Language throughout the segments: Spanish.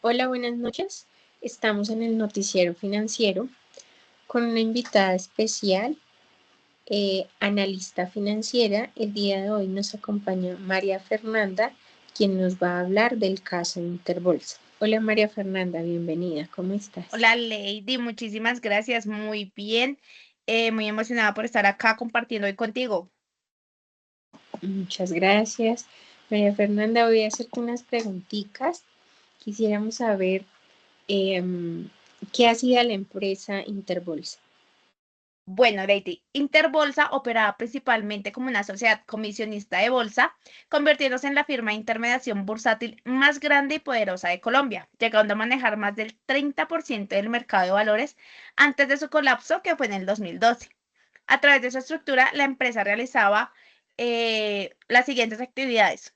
Hola, buenas noches. Estamos en el noticiero financiero con una invitada especial, analista financiera. El día de hoy nos acompaña María Fernanda, quien nos va a hablar del caso Interbolsa. Hola María Fernanda, bienvenida. ¿Cómo estás? Hola Lady, muchísimas gracias, muy bien, muy emocionada por estar acá compartiendo hoy contigo. Muchas gracias. María Fernanda, voy a hacerte unas preguntitas. Quisiéramos saber qué hacía la empresa Interbolsa. Bueno, Lady, Interbolsa operaba principalmente como una sociedad comisionista de bolsa, convirtiéndose en la firma de intermediación bursátil más grande y poderosa de Colombia, llegando a manejar más del 30% del mercado de valores antes de su colapso, que fue en el 2012. A través de su estructura, la empresa realizaba las siguientes actividades.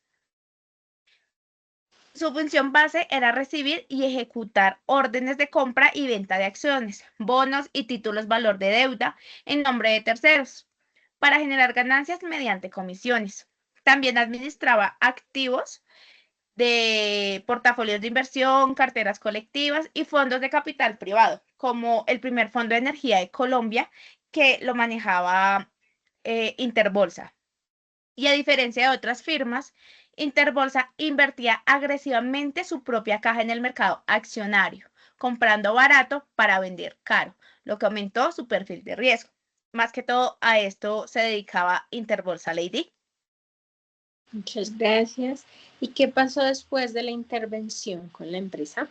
Su función base era recibir y ejecutar órdenes de compra y venta de acciones, bonos y títulos valor de deuda en nombre de terceros, para generar ganancias mediante comisiones. También administraba activos de portafolios de inversión, carteras colectivas y fondos de capital privado, como el primer fondo de energía de Colombia, que lo manejaba Interbolsa. Y a diferencia de otras firmas, Interbolsa invertía agresivamente su propia caja en el mercado accionario, comprando barato para vender caro, lo que aumentó su perfil de riesgo. Más que todo a esto se dedicaba Interbolsa Lady. Muchas gracias. ¿Y qué pasó después de la intervención con la empresa?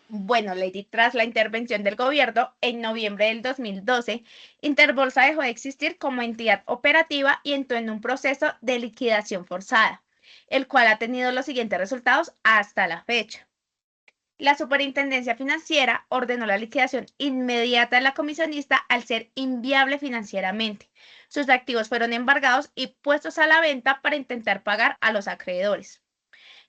Bueno, Lady, tras la intervención del gobierno en noviembre del 2012, Interbolsa dejó de existir como entidad operativa y entró en un proceso de liquidación forzada, el cual ha tenido los siguientes resultados hasta la fecha. La Superintendencia Financiera ordenó la liquidación inmediata de la comisionista al ser inviable financieramente. Sus activos fueron embargados y puestos a la venta para intentar pagar a los acreedores.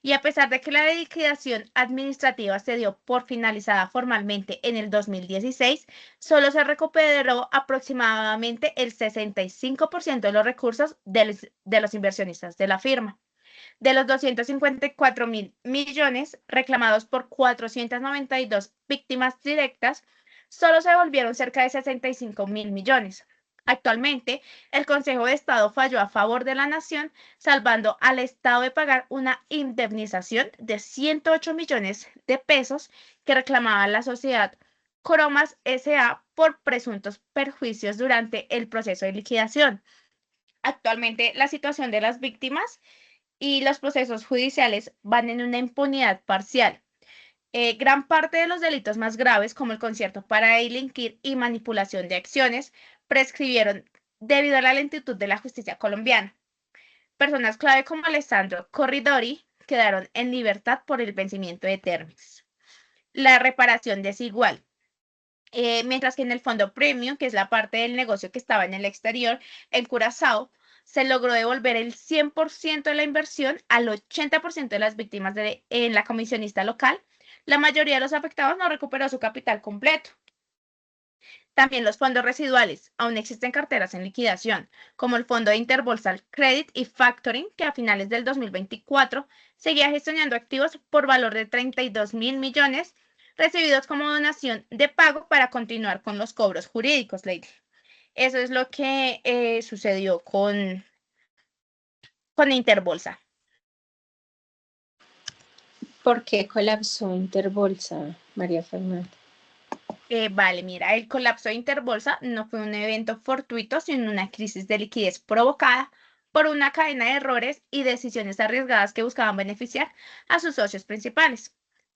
Y a pesar de que la liquidación administrativa se dio por finalizada formalmente en el 2016, solo se recuperó aproximadamente el 65% de los recursos de los inversionistas de la firma. De los 254.000 millones reclamados por 492 víctimas directas, solo se devolvieron cerca de 65.000 millones. Actualmente, el Consejo de Estado falló a favor de la nación, salvando al Estado de pagar una indemnización de 108 millones de pesos que reclamaba la sociedad Cromas S.A. por presuntos perjuicios durante el proceso de liquidación. Actualmente, la situación de las víctimas y los procesos judiciales van en una impunidad parcial. Gran parte de los delitos más graves, como el concierto para delinquir y manipulación de acciones, prescribieron debido a la lentitud de la justicia colombiana. Personas clave como Alessandro Corridori quedaron en libertad por el vencimiento de términos. La reparación desigual. Mientras que en el fondo premium, que es la parte del negocio que estaba en el exterior, en Curazao, se logró devolver el 100% de la inversión al 80% de las víctimas en la comisionista local. La mayoría de los afectados no recuperó su capital completo. También los fondos residuales. Aún existen carteras en liquidación, como el Fondo de Interbolsal Credit y Factoring, que a finales del 2024 seguía gestionando activos por valor de 32.000 millones recibidos como donación de pago para continuar con los cobros jurídicos, Lady. Eso es lo que sucedió con Interbolsa. ¿Por qué colapsó Interbolsa, María Fernanda? Vale, mira, el colapso de Interbolsa no fue un evento fortuito, sino una crisis de liquidez provocada por una cadena de errores y decisiones arriesgadas que buscaban beneficiar a sus socios principales.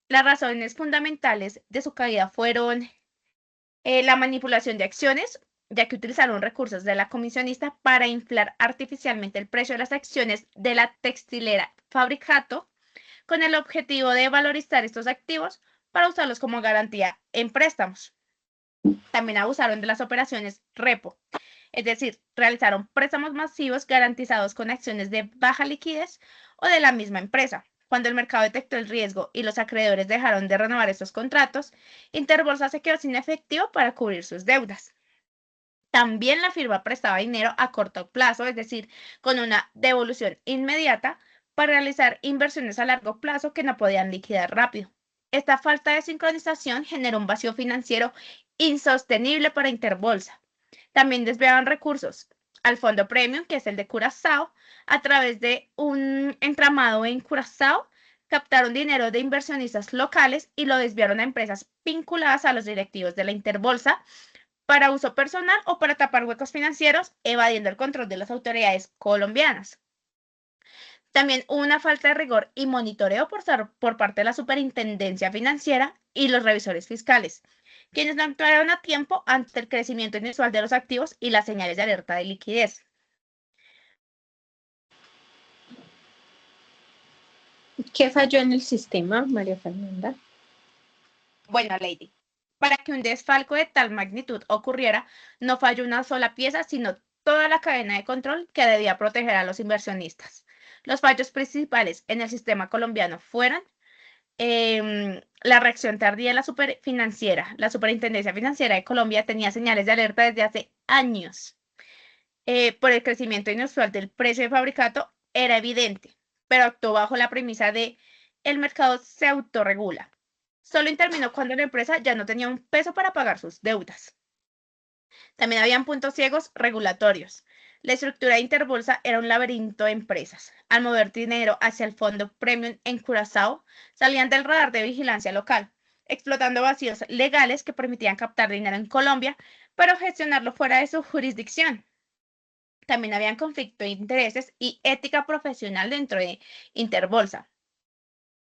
Las razones fundamentales de su caída fueron la manipulación de acciones, ya que utilizaron recursos de la comisionista para inflar artificialmente el precio de las acciones de la textilera Fabricato con el objetivo de valorizar estos activos para usarlos como garantía en préstamos. También abusaron de las operaciones repo, es decir, realizaron préstamos masivos garantizados con acciones de baja liquidez o de la misma empresa. Cuando el mercado detectó el riesgo y los acreedores dejaron de renovar estos contratos, Interbolsa se quedó sin efectivo para cubrir sus deudas. También la firma prestaba dinero a corto plazo, es decir, con una devolución inmediata para realizar inversiones a largo plazo que no podían liquidar rápido. Esta falta de sincronización generó un vacío financiero insostenible para Interbolsa. También desviaban recursos al fondo premium, que es el de Curazao, a través de un entramado en Curazao, captaron dinero de inversionistas locales y lo desviaron a empresas vinculadas a los directivos de la Interbolsa para uso personal o para tapar huecos financieros, evadiendo el control de las autoridades colombianas. También hubo una falta de rigor y monitoreo por parte de la Superintendencia Financiera y los revisores fiscales, quienes no actuaron a tiempo ante el crecimiento inusual de los activos y las señales de alerta de liquidez. ¿Qué falló en el sistema, María Fernanda? Bueno, Lady, para que un desfalco de tal magnitud ocurriera, no falló una sola pieza, sino toda la cadena de control que debía proteger a los inversionistas. Los fallos principales en el sistema colombiano fueron la reacción tardía de la superfinanciera. La Superintendencia Financiera de Colombia tenía señales de alerta desde hace años. Por el crecimiento inusual del precio de fabricato era evidente, pero actuó bajo la premisa de el mercado se autorregula. Solo intervino cuando la empresa ya no tenía un peso para pagar sus deudas. También habían puntos ciegos regulatorios. La estructura de Interbolsa era un laberinto de empresas. Al mover dinero hacia el fondo premium en Curazao, salían del radar de vigilancia local, explotando vacíos legales que permitían captar dinero en Colombia, pero gestionarlo fuera de su jurisdicción. También habían conflicto de intereses y ética profesional dentro de Interbolsa.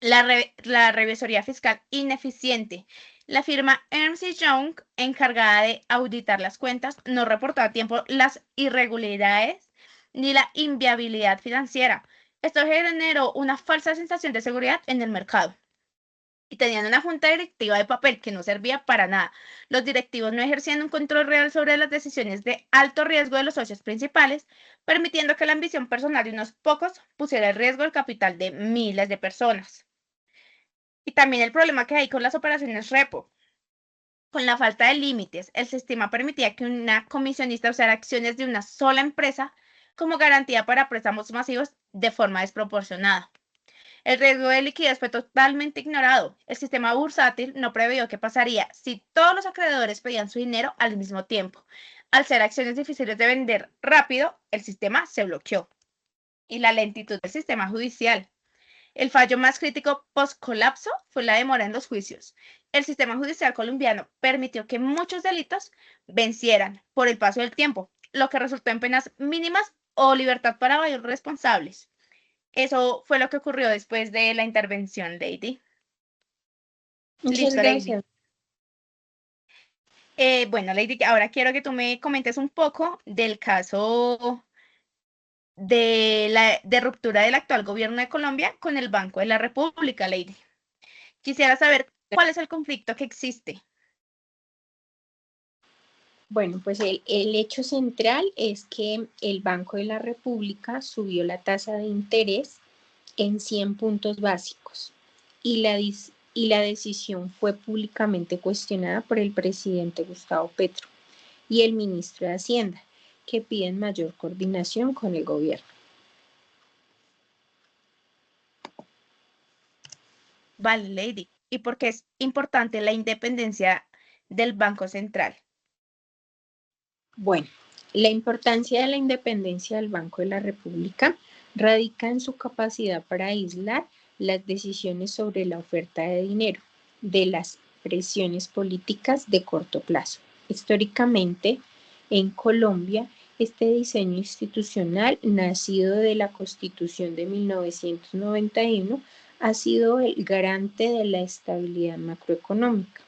La revisoría fiscal ineficiente. La firma Ernst Young, encargada de auditar las cuentas, no reportó a tiempo las irregularidades ni la inviabilidad financiera. Esto generó una falsa sensación de seguridad en el mercado. Y tenían una junta directiva de papel que no servía para nada. Los directivos no ejercían un control real sobre las decisiones de alto riesgo de los socios principales, permitiendo que la ambición personal de unos pocos pusiera en riesgo el capital de miles de personas. Y también el problema que hay con las operaciones repo. Con la falta de límites, el sistema permitía que una comisionista usara acciones de una sola empresa como garantía para préstamos masivos de forma desproporcionada. El riesgo de liquidez fue totalmente ignorado. El sistema bursátil no previó qué pasaría si todos los acreedores pedían su dinero al mismo tiempo. Al ser acciones difíciles de vender rápido, el sistema se bloqueó. Y la lentitud del sistema judicial. El fallo más crítico post-colapso fue la demora en los juicios. El sistema judicial colombiano permitió que muchos delitos vencieran por el paso del tiempo, lo que resultó en penas mínimas o libertad para varios responsables. Eso fue lo que ocurrió después de la intervención, Lady. Muchas Listo, Lady. gracias. Bueno, Lady, ahora quiero que tú me comentes un poco del caso de ruptura del actual gobierno de Colombia con el Banco de la República, Lady. Quisiera saber cuál es el conflicto que existe. Bueno, pues el hecho central es que el Banco de la República subió la tasa de interés en 100 puntos básicos y la decisión fue públicamente cuestionada por el presidente Gustavo Petro y el ministro de Hacienda, que piden mayor coordinación con el gobierno. Vale, Lady. ¿Y por qué es importante la independencia del Banco Central? Bueno, la importancia de la independencia del Banco de la República radica en su capacidad para aislar las decisiones sobre la oferta de dinero de las presiones políticas de corto plazo. Históricamente, en Colombia, este diseño institucional, nacido de la Constitución de 1991, ha sido el garante de la estabilidad macroeconómica.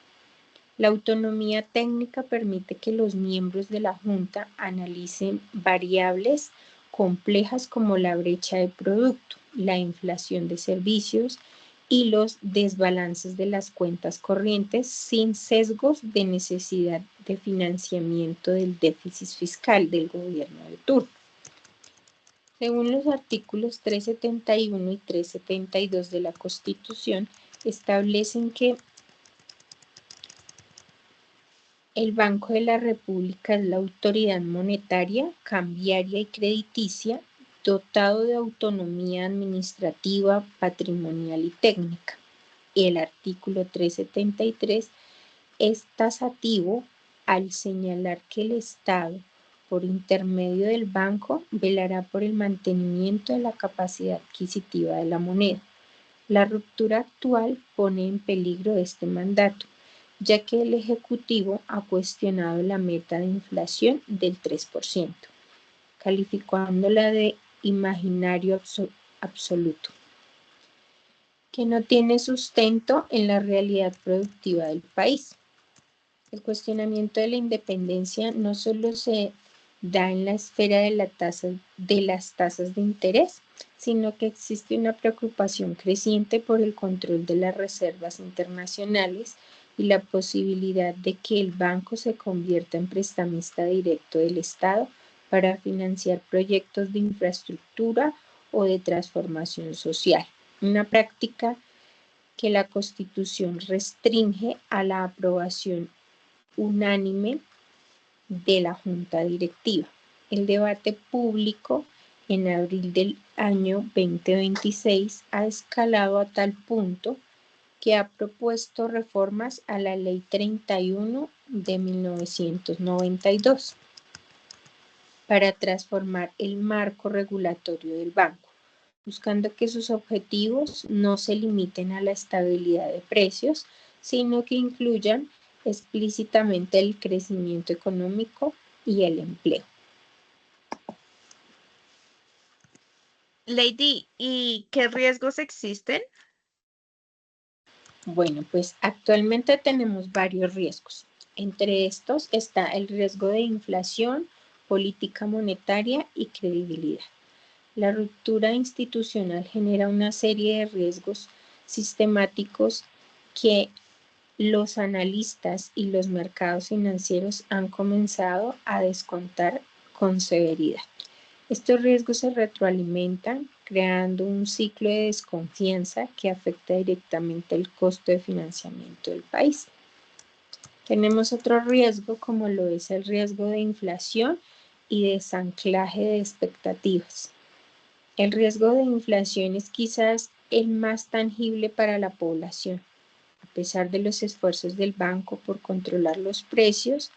La autonomía técnica permite que los miembros de la Junta analicen variables complejas como la brecha de producto, la inflación de servicios y los desbalances de las cuentas corrientes sin sesgos de necesidad de financiamiento del déficit fiscal del gobierno de turno. Según los artículos 371 y 372 de la Constitución, establecen que el Banco de la República es la autoridad monetaria, cambiaria y crediticia, dotado de autonomía administrativa, patrimonial y técnica. el artículo 373 es tasativo al señalar que el Estado, por intermedio del banco, velará por el mantenimiento de la capacidad adquisitiva de la moneda. La ruptura actual pone en peligro este mandato, ya que el Ejecutivo ha cuestionado la meta de inflación del 3%, calificándola de imaginario absoluto, que no tiene sustento en la realidad productiva del país. El cuestionamiento de la independencia no solo se da en la esfera de las tasas de interés, sino que existe una preocupación creciente por el control de las reservas internacionales y la posibilidad de que el banco se convierta en prestamista directo del Estado para financiar proyectos de infraestructura o de transformación social, una práctica que la Constitución restringe a la aprobación unánime de la Junta Directiva. El debate público en abril del año 2026 ha escalado a tal punto que ha propuesto reformas a la Ley 31 de 1992 para transformar el marco regulatorio del banco, buscando que sus objetivos no se limiten a la estabilidad de precios, sino que incluyan explícitamente el crecimiento económico y el empleo. Lady, ¿y qué riesgos existen? Bueno, pues actualmente tenemos varios riesgos. Entre estos está el riesgo de inflación, política monetaria y credibilidad. La ruptura institucional genera una serie de riesgos sistemáticos que los analistas y los mercados financieros han comenzado a descontar con severidad. Estos riesgos se retroalimentan, creando un ciclo de desconfianza que afecta directamente el costo de financiamiento del país. Tenemos otro riesgo, como lo es el riesgo de inflación y desanclaje de expectativas. El riesgo de inflación es quizás el más tangible para la población. A pesar de los esfuerzos del banco por controlar los precios,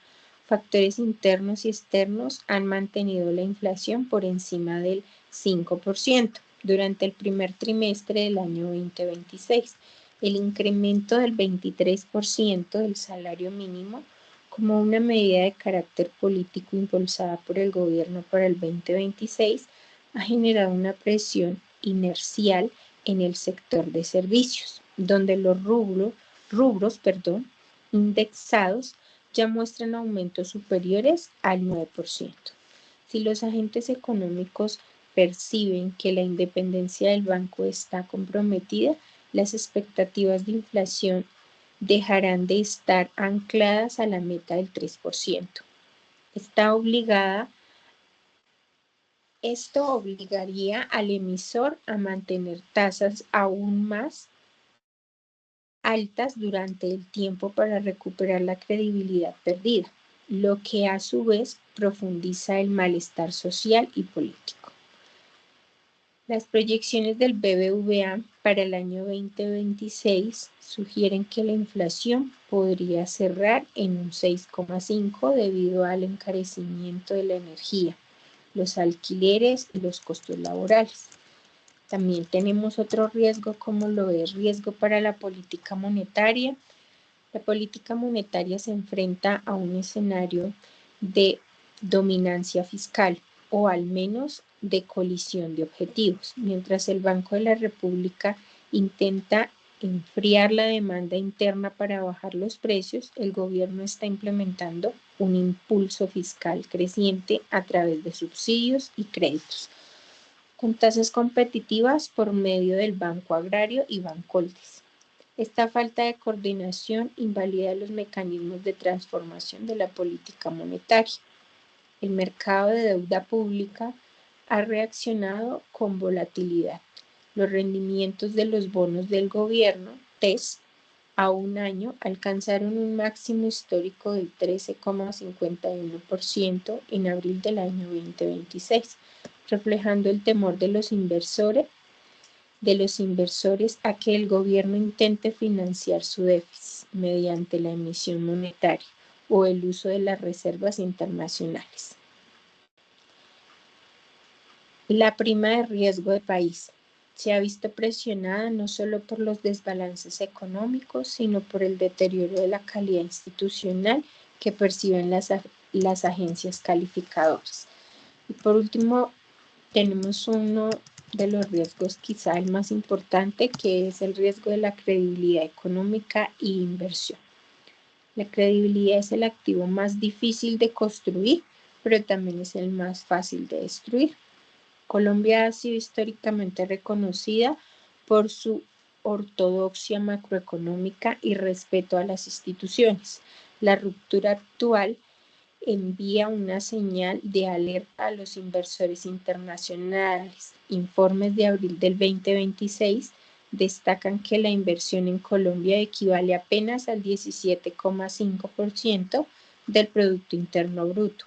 factores internos y externos han mantenido la inflación por encima del 5% durante el primer trimestre del año 2026. El incremento del 23% del salario mínimo, como una medida de carácter político impulsada por el gobierno para el 2026, ha generado una presión inercial en el sector de servicios, donde los rubros indexados ya muestran aumentos superiores al 9%. Si los agentes económicos perciben que la independencia del banco está comprometida, las expectativas de inflación dejarán de estar ancladas a la meta del 3%. Esto obligaría al emisor a mantener tasas aún más altas durante el tiempo para recuperar la credibilidad perdida, lo que a su vez profundiza el malestar social y político. Las proyecciones del BBVA para el año 2026 sugieren que la inflación podría cerrar en un 6,5% debido al encarecimiento de la energía, los alquileres y los costos laborales. También tenemos otro riesgo, como lo es riesgo para la política monetaria. La política monetaria se enfrenta a un escenario de dominancia fiscal o al menos de colisión de objetivos. Mientras el Banco de la República intenta enfriar la demanda interna para bajar los precios, el gobierno está implementando un impulso fiscal creciente a través de subsidios y créditos, con tasas competitivas por medio del Banco Agrario y Bancoltes. Esta falta de coordinación invalida los mecanismos de transformación de la política monetaria. El mercado de deuda pública ha reaccionado con volatilidad. Los rendimientos de los bonos del gobierno, TES, a un año alcanzaron un máximo histórico del 13,51% en abril del año 2026, reflejando el temor de los inversores de los inversores a que el gobierno intente financiar su déficit mediante la emisión monetaria o el uso de las reservas internacionales. La prima de riesgo de país se ha visto presionada no solo por los desbalances económicos, sino por el deterioro de la calidad institucional que perciben las agencias calificadoras. Y por último, tenemos uno de los riesgos, quizá el más importante, que es el riesgo de la credibilidad económica e inversión. La credibilidad es el activo más difícil de construir, pero también es el más fácil de destruir. Colombia ha sido históricamente reconocida por su ortodoxia macroeconómica y respeto a las instituciones. La ruptura actual envía una señal de alerta a los inversores internacionales. Informes de abril del 2026 destacan que la inversión en Colombia equivale apenas al 17,5% del Producto Interno Bruto,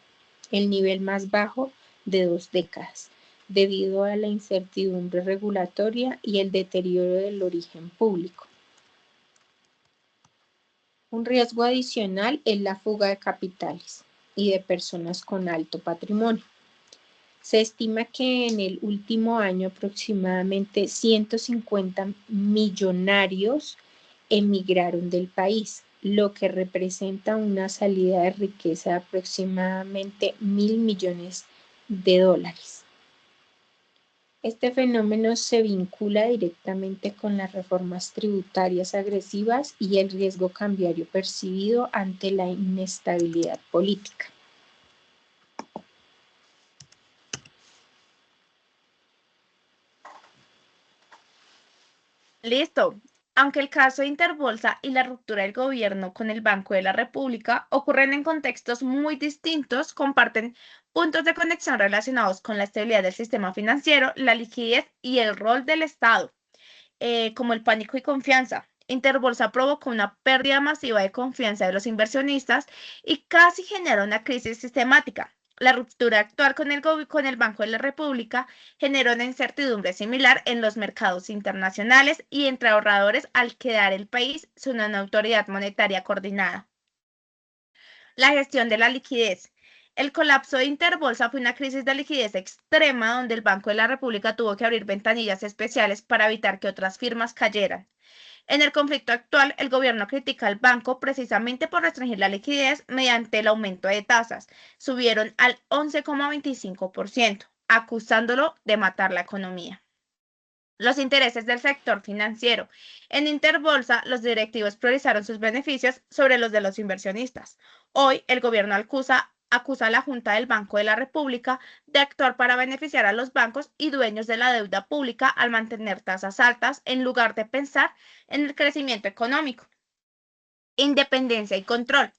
el nivel más bajo de 2 décadas, debido a la incertidumbre regulatoria y el deterioro del origen público. Un riesgo adicional es la fuga de capitales y de personas con alto patrimonio. Se estima que en el último año aproximadamente 150 millonarios emigraron del país, lo que representa una salida de riqueza de aproximadamente $1.000 millones. Este fenómeno se vincula directamente con las reformas tributarias agresivas y el riesgo cambiario percibido ante la inestabilidad política. Listo. Aunque el caso de Interbolsa y la ruptura del gobierno con el Banco de la República ocurren en contextos muy distintos, comparten puntos de conexión relacionados con la estabilidad del sistema financiero, la liquidez y el rol del Estado, como el pánico y confianza. Interbolsa provocó una pérdida masiva de confianza de los inversionistas y casi generó una crisis sistemática. La ruptura actual con el Banco de la República generó una incertidumbre similar en los mercados internacionales y entre ahorradores al quedar el país sin una autoridad monetaria coordinada. La gestión de la liquidez. El colapso de Interbolsa fue una crisis de liquidez extrema donde el Banco de la República tuvo que abrir ventanillas especiales para evitar que otras firmas cayeran. En el conflicto actual, el gobierno critica al banco precisamente por restringir la liquidez mediante el aumento de tasas. Subieron al 11,25%, acusándolo de matar la economía. Los intereses del sector financiero. En Interbolsa, los directivos priorizaron sus beneficios sobre los de los inversionistas. Hoy, el gobierno acusa a la Junta del Banco de la República de actuar para beneficiar a los bancos y dueños de la deuda pública al mantener tasas altas en lugar de pensar en el crecimiento económico. Independencia y control.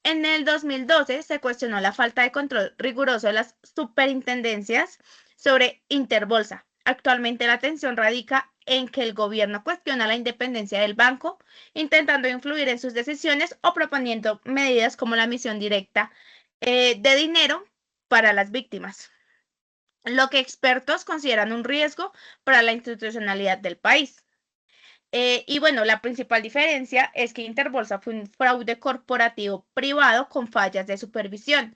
En el 2012 se cuestionó la falta de control riguroso de las superintendencias sobre Interbolsa. Actualmente la atención radica en que el gobierno cuestiona la independencia del banco, intentando influir en sus decisiones o proponiendo medidas como la emisión directa de dinero para las víctimas, lo que expertos consideran un riesgo para la institucionalidad del país. Y bueno, la principal diferencia es que Interbolsa fue un fraude corporativo privado con fallas de supervisión,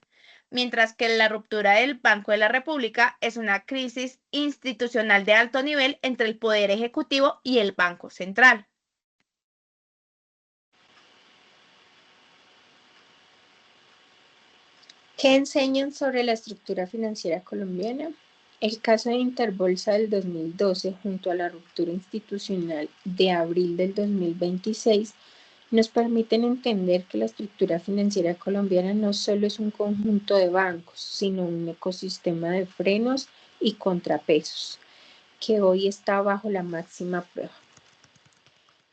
mientras que la ruptura del Banco de la República es una crisis institucional de alto nivel entre el Poder Ejecutivo y el Banco Central. ¿Qué enseñan sobre la estructura financiera colombiana? El caso de Interbolsa del 2012 junto a la ruptura institucional de abril del 2026 nos permiten entender que la estructura financiera colombiana no solo es un conjunto de bancos, sino un ecosistema de frenos y contrapesos que hoy está bajo la máxima prueba.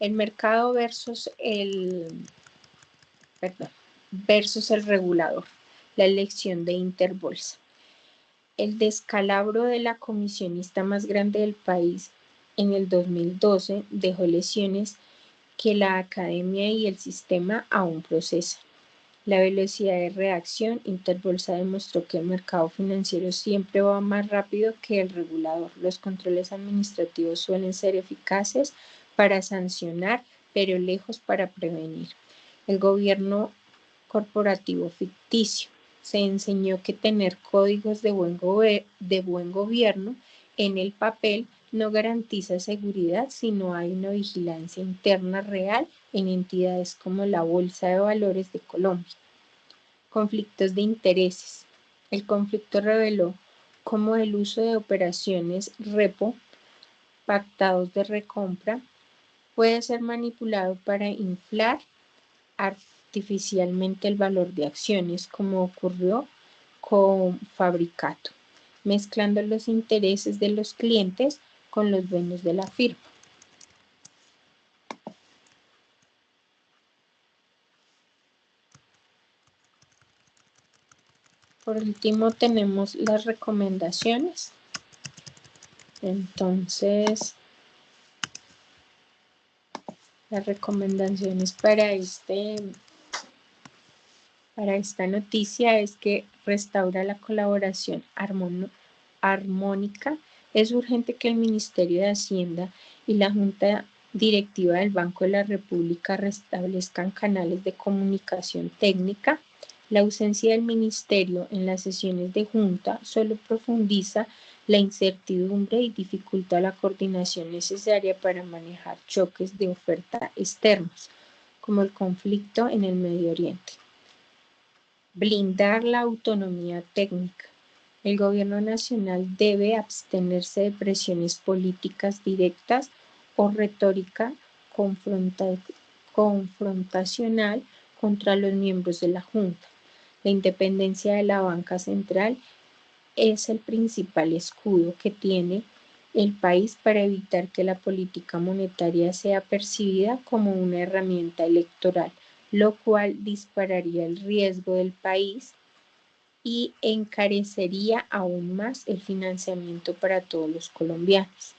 El mercado versus el regulador. La elección de Interbolsa. El descalabro de la comisionista más grande del país en el 2012 dejó lesiones que la academia y el sistema aún procesan. La velocidad de reacción. Interbolsa demostró que el mercado financiero siempre va más rápido que el regulador. Los controles administrativos suelen ser eficaces para sancionar, pero lejos para prevenir. El gobierno corporativo ficticio. Se enseñó que tener códigos de buen gobierno en el papel no garantiza seguridad si no hay una vigilancia interna real en entidades como la Bolsa de Valores de Colombia. Conflictos de intereses. El conflicto reveló cómo el uso de operaciones repo, pactados de recompra, puede ser manipulado para inflar artificialmente el valor de acciones, como ocurrió con Fabricato, mezclando los intereses de los clientes con los dueños de la firma. Por último, tenemos las recomendaciones. Entonces, las recomendaciones para esta noticia es que restaura la colaboración armónica. Es urgente que el Ministerio de Hacienda y la Junta Directiva del Banco de la República restablezcan canales de comunicación técnica. La ausencia del Ministerio en las sesiones de Junta solo profundiza la incertidumbre y dificulta la coordinación necesaria para manejar choques de oferta externos, como el conflicto en el Medio Oriente. Blindar la autonomía técnica. El gobierno nacional debe abstenerse de presiones políticas directas o retórica confrontacional contra los miembros de la Junta. La independencia de la banca central es el principal escudo que tiene el país para evitar que la política monetaria sea percibida como una herramienta electoral, lo cual dispararía el riesgo del país y encarecería aún más el financiamiento para todos los colombianos.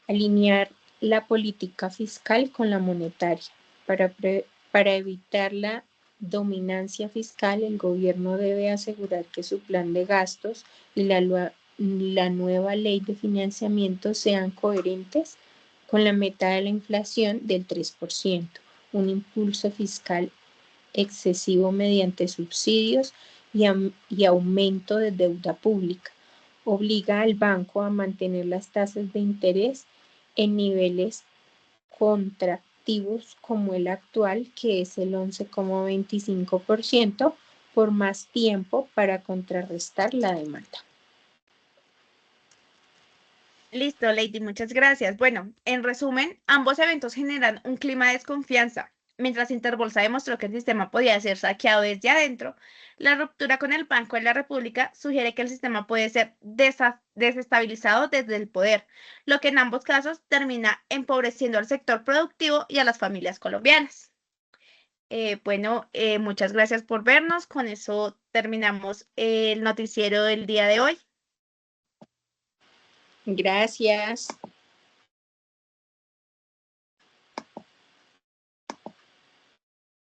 Alinear la política fiscal con la monetaria. Para evitar la dominancia fiscal, el gobierno debe asegurar que su plan de gastos y la nueva ley de financiamiento sean coherentes con la meta de la inflación del 3%, un impulso fiscal excesivo mediante subsidios y aumento de deuda pública. Obliga al banco a mantener las tasas de interés en niveles contractivos como el actual, que es el 11,25%, por más tiempo para contrarrestar la demanda. Listo, Lady, muchas gracias. Bueno, en resumen, ambos eventos generan un clima de desconfianza. Mientras Interbolsa demostró que el sistema podía ser saqueado desde adentro, la ruptura con el Banco de la República sugiere que el sistema puede ser desestabilizado desde el poder, lo que en ambos casos termina empobreciendo al sector productivo y a las familias colombianas. Muchas gracias por vernos. Con eso terminamos el noticiero del día de hoy. Gracias.